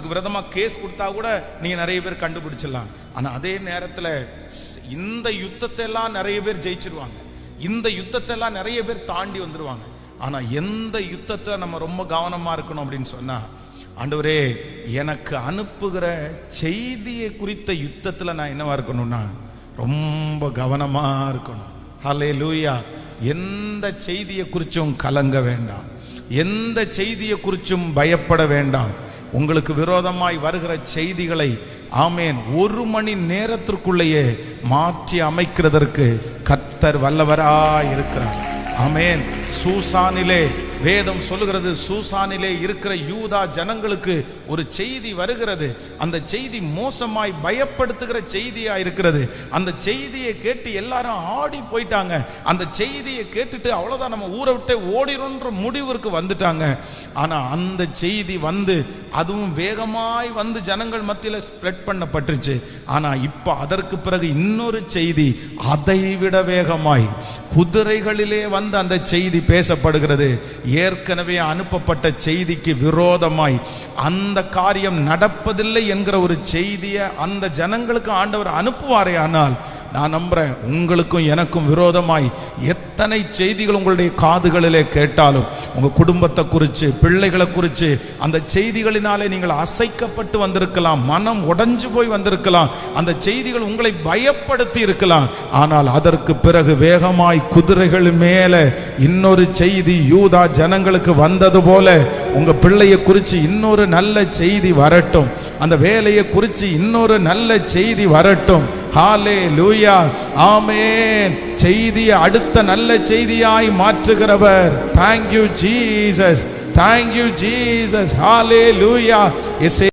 உங்களுக்கு விரோதமா கேஸ் கொடுத்தா கூட நீங்க நிறைய பேர் கண்டுபிடிச்சிடலாம். ஆனா அதே நேரத்துல இந்த யுத்தத்தை எல்லாம் நிறைய பேர் ஜெயிச்சிருவாங்க, இந்த யுத்தத்தை எல்லாம் நிறைய பேர் தாண்டி வந்துருவாங்க. ஆனா எந்த யுத்தத்தை நம்ம ரொம்ப கவனமா இருக்கணும் அப்படின்னு சொன்னா, ஆண்டவரே எனக்கு அனுப்புகிற செய்தியை குறித்த யுத்தத்துல நான் என்னவா இருக்கணும்னா ரொம்ப கவனமா இருக்கணும். ஹல்லேலூயா. எந்த செய்தியை குறிச்சும் கலங்க வேண்டாம், எந்த செய்தியை குறிச்சும் பயப்பட வேண்டாம். உங்களுக்கு விரோதமாய் வருகிற செய்திகளை ஆமேன் 1 மணி நேரத்திற்குள்ளேயே மாற்றி அமைக்கிறதற்கு கர்த்தர் வல்லவராய் இருக்கிறார். ஆமேன். சூசானிலே வேதம் சொல்லுகிறது, சூசானிலே இருக்கிற யூதா ஜனங்களுக்கு ஒரு செய்தி வருகிறது. அந்த செய்தி மோசமாய் பயப்படுத்துகிற செய்தியா இருக்கிறது. அந்த செய்தியை கேட்டு எல்லாரும் ஆடி போயிட்டாங்க. அந்த செய்தியை கேட்டுட்டு அவ்வளவுதான், நம்ம ஊரை விட்டு ஓடிடும்ன்ற முடிவிற்கு வந்துட்டாங்க. ஆனா அந்த செய்தி வந்து அதுவும் வேகமாய் வந்து ஜனங்கள் மத்தியில் ஸ்ப்ரெட் பண்ணப்பட்டுருச்சு. ஆனா இப்ப அதற்கு பிறகு இன்னொரு செய்தி அதைவிட வேகமாய் குதிரைகளிலே வந்து அந்த செய்தி பேசப்படுகிறது. ஏற்கனவே அனுப்பப்பட்ட செய்திக்கு விரோதமாய் அந்த காரியம் நடப்பதில்லை என்கிற ஒரு செய்தியை அந்த ஜனங்களுக்கு ஆண்டவர் அனுப்புவாரே. ஆனால் நான் நம்புறேன், உங்களுக்கும் எனக்கும் விரோதமாய் எத்தனை செய்திகள் உங்களுடைய காதுகளிலே கேட்டாலும், உங்க குடும்பத்தை குறித்து, பிள்ளைகளை குறித்து அந்த செய்திகளினாலே நீங்கள் அசைக்கப்பட்டு வந்திருக்கலாம், மனம் உடைஞ்சு போய் வந்திருக்கலாம், அந்த செய்திகள் உங்களை பயப்படுத்தி இருக்கலாம். ஆனால் அதற்கு பிறகு வேகமாய் குதிரைகள் மேலே இன்னொரு செய்தி யூதா ஜனங்களுக்கு வந்தது போல உங்க பிள்ளையை குறித்து இன்னொரு நல்ல செய்தி வரட்டும், அந்த வேலையை குறித்து இன்னொரு நல்ல செய்தி வரட்டும். ஹல்லேலூயா. ஆமென். செய்தியை அடுத்த நல்ல செய்தியாய் மாற்றுகிறவர். Thank you Jesus, thank you Jesus. Hallelujah.